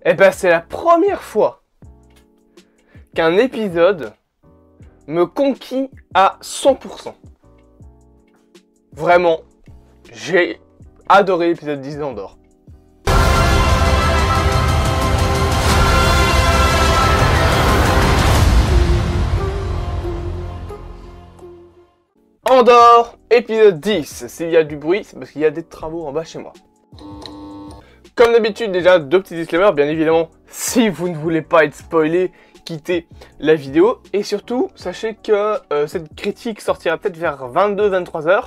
Eh ben, c'est la première fois qu'un épisode me conquit à 100%. Vraiment, j'ai adoré l'épisode 10 d'Andor. Andor, épisode 10. S'il y a du bruit, c'est parce qu'il y a des travaux en bas chez moi. Comme d'habitude, déjà, deux petits disclaimers. Bien évidemment, si vous ne voulez pas être spoilé, quittez la vidéo. Et surtout, sachez que cette critique sortira peut-être vers 22-23 h.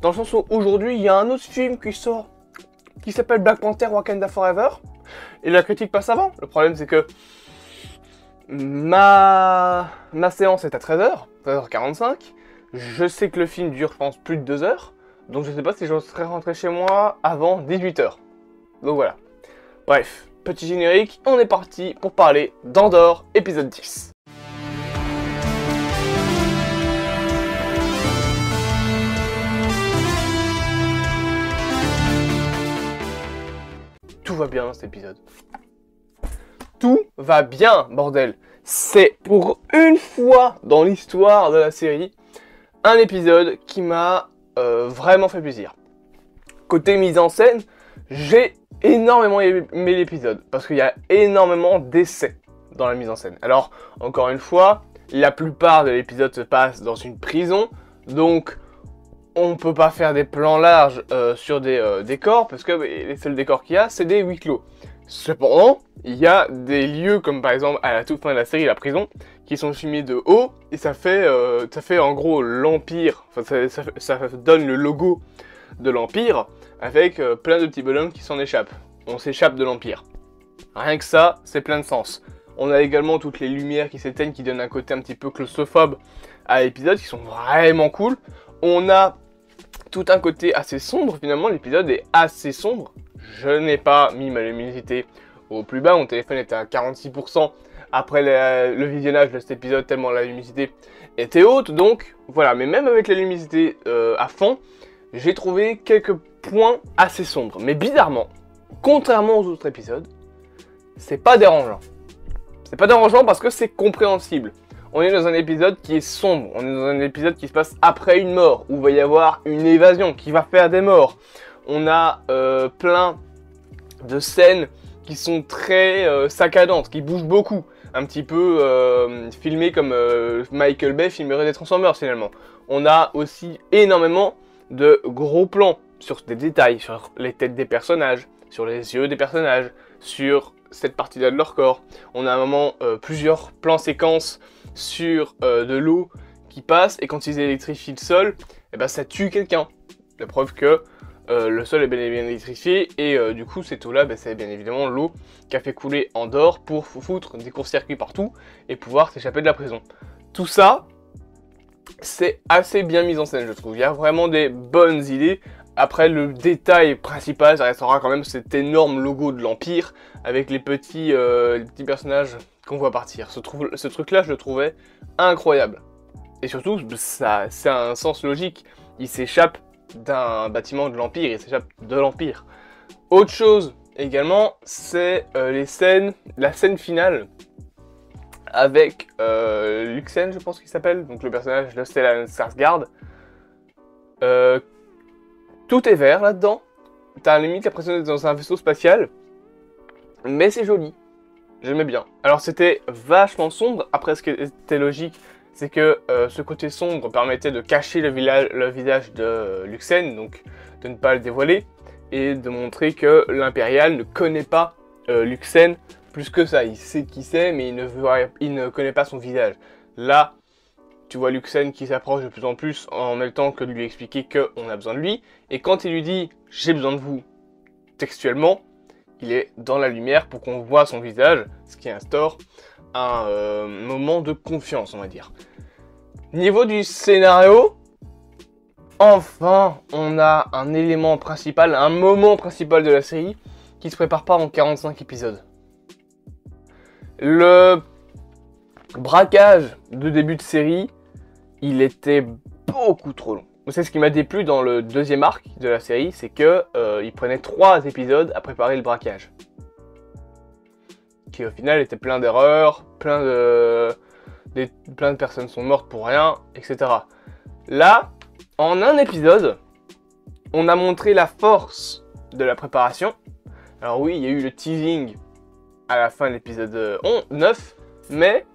Dans le sens où aujourd'hui, il y a un autre film qui sort, qui s'appelle Black Panther Wakanda Forever. Et la critique passe avant. Le problème, c'est que ma séance est à 13 h, 13h45. Je sais que le film dure, je pense, plus de 2 heures. Donc je sais pas si je serai rentré chez moi avant 18 h. Donc voilà. Bref, petit générique, on est parti pour parler d'Andor, épisode 10. Tout va bien dans cet épisode. Tout va bien, bordel. C'est pour une fois dans l'histoire de la série un épisode qui m'a vraiment fait plaisir. Côté mise en scène, j'ai énormément aimé l'épisode parce qu'il y a énormément d'essais dans la mise en scène. Alors, encore une fois, la plupart de l'épisode se passe dans une prison, donc on peut pas faire des plans larges sur des décors parce que les seuls décors qu'il y a, c'est des huis clos. Cependant, il y a des lieux comme par exemple à la toute fin de la série, la prison, qui sont filmés de haut et ça fait en gros l'Empire, enfin ça donne le logo de l'Empire avec plein de petits bonhommes qui s'en échappent. On s'échappe de l'Empire. Rien que ça, c'est plein de sens. On a également toutes les lumières qui s'éteignent qui donnent un côté un petit peu claustrophobe à l'épisode qui sont vraiment cool. On a tout un côté assez sombre, finalement l'épisode est assez sombre. Je n'ai pas mis ma luminosité au plus bas, mon téléphone était à 46% après le visionnage de cet épisode tellement la luminosité était haute, donc voilà. Mais même avec la luminosité à fond, j'ai trouvé quelques points assez sombres. Mais bizarrement, contrairement aux autres épisodes, c'est pas dérangeant. C'est pas dérangeant parce que c'est compréhensible. On est dans un épisode qui est sombre, on est dans un épisode qui se passe après une mort, où il va y avoir une évasion, qui va faire des morts. On a plein de scènes qui sont très saccadantes, qui bougent beaucoup. Un petit peu filmées comme Michael Bay filmerait des Transformers finalement. On a aussi énormément de gros plans sur des détails, sur les têtes des personnages, sur les yeux des personnages, sur cette partie-là de leur corps. On a à un moment plusieurs plans séquences sur de l'eau qui passe et quand ils électrifient le sol, et ben ça tue quelqu'un. La preuve que le sol est bien électrifié et du coup cette eau-là, c'est bien évidemment l'eau qui a fait couler Andor pour foutre des courts-circuits partout et pouvoir s'échapper de la prison. Tout ça, c'est assez bien mis en scène, je trouve. Il y a vraiment des bonnes idées. Après, le détail principal, ça restera quand même cet énorme logo de l'Empire avec les petits personnages qu'on voit partir. Ce truc-là, je le trouvais incroyable. Et surtout, ça a un sens logique. Il s'échappe d'un bâtiment de l'Empire, il s'échappe de l'Empire. Autre chose également, c'est la scène finale avec Luxen, je pense qu'il s'appelle, donc le personnage de Stellan Skarsgård. Tout est vert là-dedans. T'as limite l'impression d'être dans un vaisseau spatial, mais c'est joli. J'aimais bien. Alors c'était vachement sombre. Après, ce qui était logique, c'est que ce côté sombre permettait de cacher le visage de Luxen, donc de ne pas le dévoiler, et de montrer que l'Impérial ne connaît pas Luxen plus que ça. Il sait qui c'est, mais il ne connaît pas son visage. Là, tu vois Luxen qui s'approche de plus en plus en même temps que de lui expliquer qu'on a besoin de lui, et quand il lui dit « j'ai besoin de vous » textuellement, il est dans la lumière pour qu'on voit son visage, ce qui instaure un moment de confiance, on va dire. Niveau du scénario, enfin, on a un élément principal, un moment principal de la série qui se prépare pas en 45 épisodes. Le braquage de début de série, il était beaucoup trop long. C'est ce qui m'a déplu dans le deuxième arc de la série, c'est que il prenait 3 épisodes à préparer le braquage. qui au final était plein d'erreurs, plein de personnes sont mortes pour rien, etc. Là, en un épisode, on a montré la force de la préparation. Alors oui, il y a eu le teasing à la fin de l'épisode 9, mais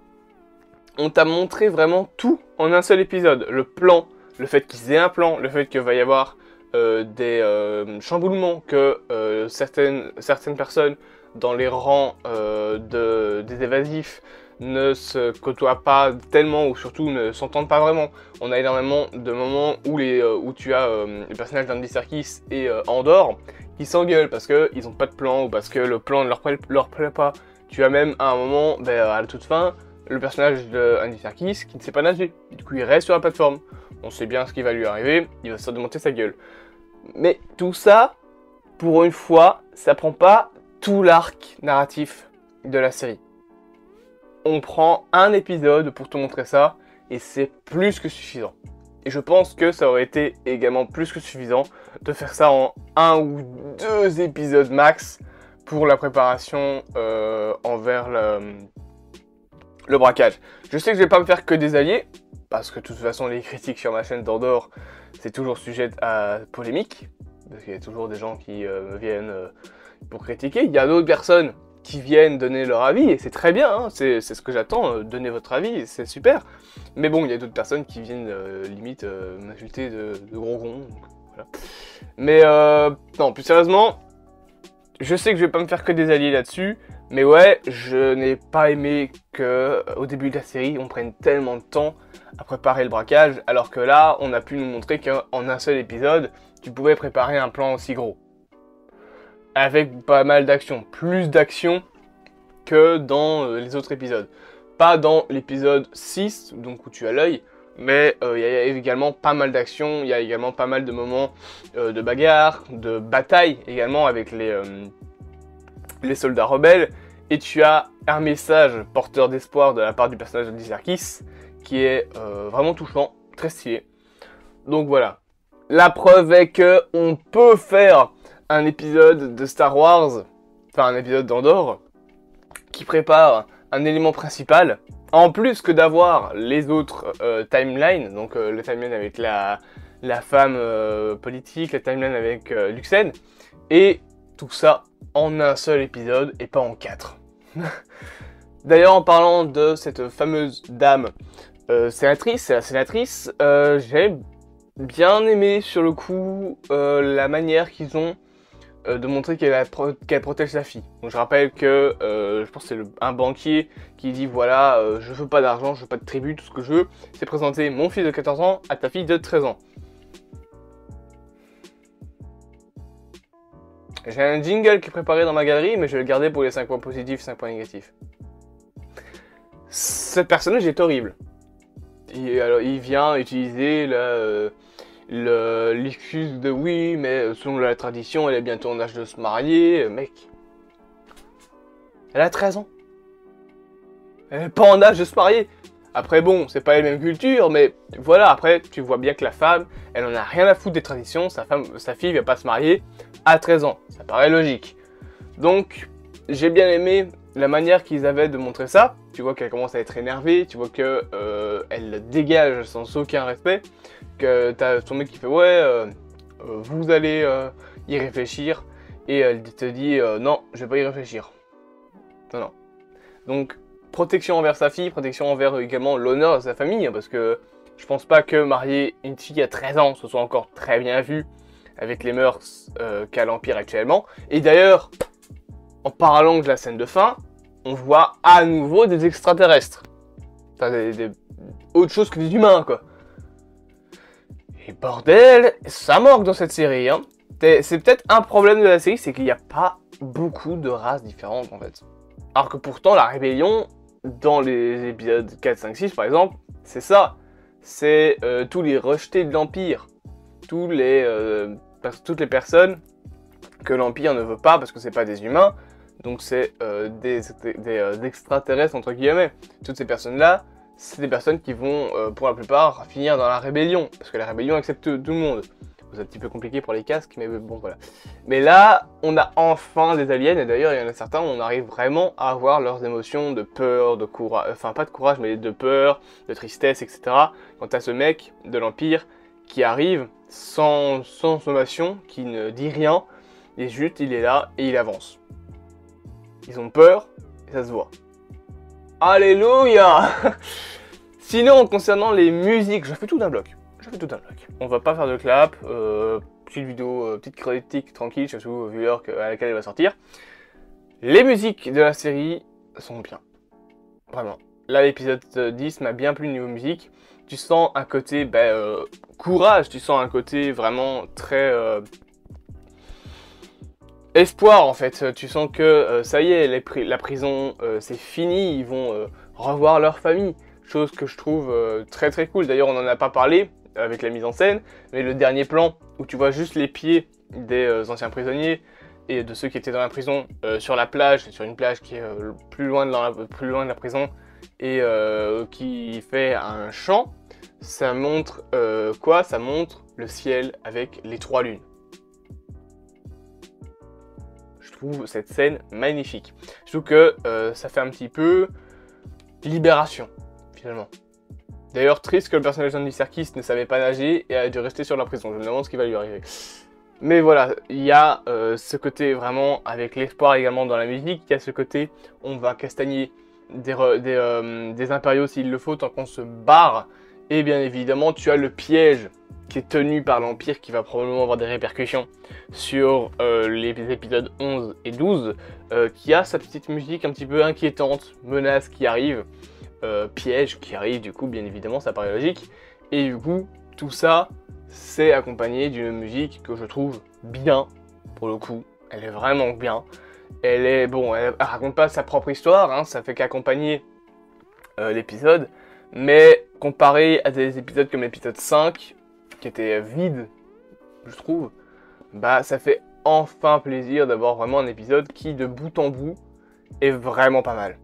on t'a montré vraiment tout en un seul épisode. Le plan, le fait qu'ils aient un plan, le fait qu'il va y avoir des chamboulements, que certaines personnes dans les rangs des évasifs ne se côtoient pas tellement ou surtout ne s'entendent pas vraiment. On a énormément de moments où tu as les personnages d'Andy Serkis et Andor qui s'engueulent parce qu'ils n'ont pas de plan ou parce que le plan ne leur plaît pas. Tu as même à un moment, à la toute fin, le personnage d'Andy Serkis qui ne sait pas nager. Du coup, il reste sur la plateforme. On sait bien ce qui va lui arriver, il va se démonter sa gueule. Mais tout ça, pour une fois, ça prend pas tout l'arc narratif de la série. On prend un épisode pour te montrer ça, et c'est plus que suffisant. Et je pense que ça aurait été également plus que suffisant de faire ça en 1 ou 2 épisodes max pour la préparation envers le braquage. Je sais que je vais pas me faire que des alliés, parce que de toute façon les critiques sur ma chaîne d'Andor, c'est toujours sujet à polémique, parce qu'il y a toujours des gens qui viennent pour critiquer. Il y a d'autres personnes qui viennent donner leur avis, et c'est très bien, hein, c'est ce que j'attends, donner votre avis, c'est super. Mais bon, il y a d'autres personnes qui viennent limite m'insulter de gros cons, voilà. Mais non, plus sérieusement, je sais que je vais pas me faire que des alliés là-dessus, mais ouais, je n'ai pas aimé que au début de la série, on prenne tellement de temps à préparer le braquage, alors que là, on a pu nous montrer qu'en un seul épisode, tu pouvais préparer un plan aussi gros. Avec pas mal d'actions, plus d'actions que dans les autres épisodes. Pas dans l'épisode 6, donc où tu as l'œil, mais il y a également pas mal d'actions, il y a également pas mal de moments de bagarre, de bataille également avec les soldats rebelles, et tu as un message porteur d'espoir de la part du personnage de Serkis qui est vraiment touchant, très stylé. Donc voilà, la preuve est que on peut faire un épisode de Star Wars, enfin un épisode d'Andor, qui prépare un élément principal, en plus que d'avoir les autres timelines, donc le timeline avec la femme politique, la timeline avec Luxen, et tout ça en un seul épisode et pas en 4. D'ailleurs, en parlant de cette fameuse dame sénatrice, c'est la sénatrice, j'ai bien aimé sur le coup la manière qu'ils ont de montrer qu'elle protège sa fille. Donc je rappelle que je pense que c'est un banquier qui dit voilà, je veux pas d'argent, je veux pas de tribut, tout ce que je veux, c'est présenter mon fils de 14 ans à ta fille de 13 ans. J'ai un jingle qui est préparé dans ma galerie, mais je vais le garder pour les 5 points positifs, 5 points négatifs. Ce personnage est horrible. Alors, il vient utiliser l'excuse de oui, mais selon la tradition, elle est bientôt en âge de se marier. Mec, elle a 13 ans. Elle est pas en âge de se marier. Après bon, c'est pas les mêmes cultures, mais voilà, après tu vois bien que la femme, elle en a rien à foutre des traditions, sa fille va pas se marier à 13 ans, ça paraît logique. Donc, j'ai bien aimé la manière qu'ils avaient de montrer ça. Tu vois qu'elle commence à être énervée, tu vois que elle dégage sans aucun respect, que t'as son mec qui fait ouais, vous allez y réfléchir, et elle te dit non, je vais pas y réfléchir. Non, non. Donc, protection envers sa fille, protection envers également l'honneur de sa famille, parce que je pense pas que marier une fille à 13 ans ce soit encore très bien vu avec les mœurs qu'a l'Empire actuellement. Et d'ailleurs, en parlant de la scène de fin, on voit à nouveau des extraterrestres. Enfin, autre chose que des humains, quoi. Et bordel, ça manque dans cette série, hein. C'est peut-être un problème de la série, c'est qu'il n'y a pas beaucoup de races différentes, en fait. Alors que pourtant, la rébellion, dans les épisodes 4, 5, 6 par exemple, c'est ça. C'est tous les rejetés de l'Empire. Toutes les personnes que l'Empire ne veut pas parce que c'est pas des humains. Donc c'est des extraterrestres entre guillemets. Toutes ces personnes-là, c'est des personnes qui vont pour la plupart finir dans la rébellion. Parce que la rébellion accepte tout le monde. C'est un petit peu compliqué pour les casques, mais bon, voilà. Mais là, on a enfin des aliens, et d'ailleurs, il y en a certains où on arrive vraiment à avoir leurs émotions de peur, de courage, enfin pas de courage, mais de peur, de tristesse, etc. Quant à ce mec de l'Empire qui arrive sans sommation, qui ne dit rien, et juste, il est là et il avance. Ils ont peur, et ça se voit. Alléluia. Sinon, concernant les musiques, je fais tout d'un bloc. On va pas faire de clap, petite vidéo, petite critique tranquille, surtout au viewer à laquelle elle va sortir. Les musiques de la série sont bien. Vraiment. Là, l'épisode 10 m'a bien plu niveau musique. Tu sens un côté courage, tu sens un côté vraiment très espoir en fait. Tu sens que ça y est, la prison c'est fini, ils vont revoir leur famille. Chose que je trouve très très cool. D'ailleurs, on n'en a pas parlé avec la mise en scène, mais le dernier plan où tu vois juste les pieds des anciens prisonniers et de ceux qui étaient dans la prison sur la plage, sur une plage qui est plus loin de la prison et qui fait un champ, ça montre quoi? Ça montre le ciel avec les 3 lunes. Je trouve cette scène magnifique. Je trouve que ça fait un petit peu libération, finalement. D'ailleurs, triste que le personnage d'Andy Serkis ne savait pas nager et a dû rester sur la prison. Je me demande ce qui va lui arriver. Mais voilà, il y a ce côté vraiment avec l'espoir également dans la musique. Il y a ce côté, on va castagner des impériaux s'il le faut tant qu'on se barre. Et bien évidemment, tu as le piège qui est tenu par l'Empire qui va probablement avoir des répercussions sur les épisodes 11 et 12. Qui a sa petite musique un petit peu inquiétante, menace qui arrive. Piège qui arrive, du coup, bien évidemment, ça paraît logique. Et du coup, tout ça, c'est accompagné d'une musique que je trouve bien, pour le coup. Elle est vraiment bien. Elle est, bon, elle raconte pas sa propre histoire, hein, ça fait qu'accompagner l'épisode. Mais comparé à des épisodes comme l'épisode 5, qui était vide, je trouve, bah ça fait enfin plaisir d'avoir vraiment un épisode qui, de bout en bout, est vraiment pas mal.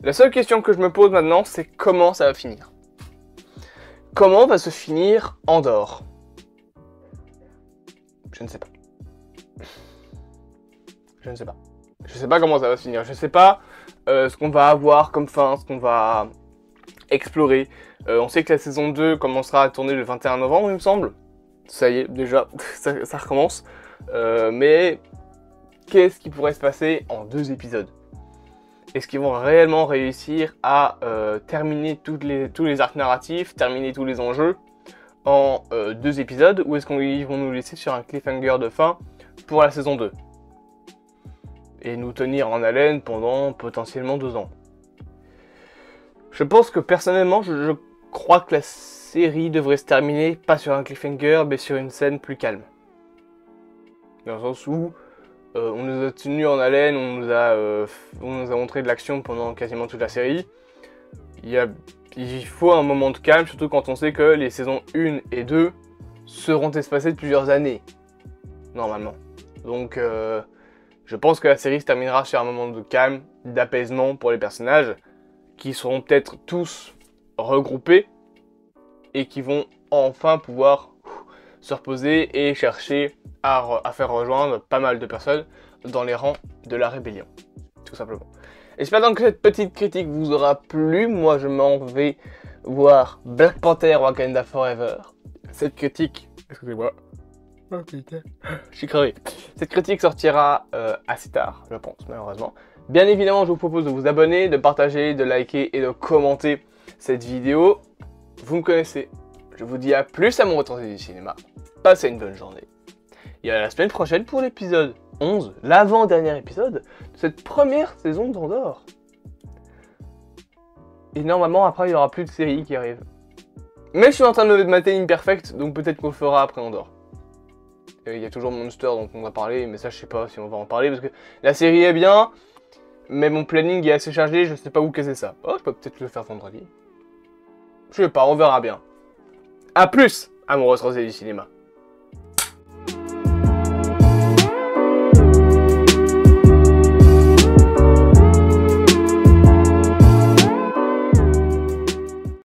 La seule question que je me pose maintenant, c'est comment ça va finir. Comment va se finir Andor? Je ne sais pas. Je ne sais pas. Je ne sais pas comment ça va se finir. Je ne sais pas ce qu'on va avoir comme fin, ce qu'on va explorer. On sait que la saison 2 commencera à tourner le 21 novembre, il me semble. Ça y est, déjà, ça recommence. Mais qu'est-ce qui pourrait se passer en 2 épisodes? Est-ce qu'ils vont réellement réussir à terminer tous les arcs narratifs, terminer tous les enjeux en 2 épisodes, ou est-ce qu'ils vont nous laisser sur un cliffhanger de fin pour la saison 2 et nous tenir en haleine pendant potentiellement 2 ans? Je pense que personnellement, je crois que la série devrait se terminer pas sur un cliffhanger, mais sur une scène plus calme. Dans le sens où on nous a tenus en haleine, on nous a montré de l'action pendant quasiment toute la série. Il faut un moment de calme, surtout quand on sait que les saisons 1 et 2 seront espacées de plusieurs années, normalement. Donc je pense que la série se terminera sur un moment de calme, d'apaisement pour les personnages, qui seront peut-être tous regroupés, et qui vont enfin pouvoir se reposer et chercher à faire rejoindre pas mal de personnes dans les rangs de la rébellion, tout simplement. J'espère donc que cette petite critique vous aura plu. Moi, je m'en vais voir Black Panther Wakanda Forever. Cette critique... Excusez-moi. Oh putain. Je suis crevé. Cette critique sortira assez tard, je pense, malheureusement. Bien évidemment, je vous propose de vous abonner, de partager, de liker et de commenter cette vidéo. Vous me connaissez. Je vous dis à plus à mon retour du cinéma. Passez une bonne journée. Et à la semaine prochaine pour l'épisode 11, l'avant-dernier épisode de cette première saison d'Andor. Et normalement, après, il n'y aura plus de série qui arrive. Mais je suis en train de mater Imperfect, donc peut-être qu'on le fera après Andor. Il y a toujours Monster dont on va parler, mais ça, je sais pas si on va en parler, parce que la série est bien, mais mon planning est assez chargé, je sais pas où caser ça. Oh, je peux peut-être le faire vendredi. Je sais pas, on verra bien. A plus, amoureux rosée du cinéma.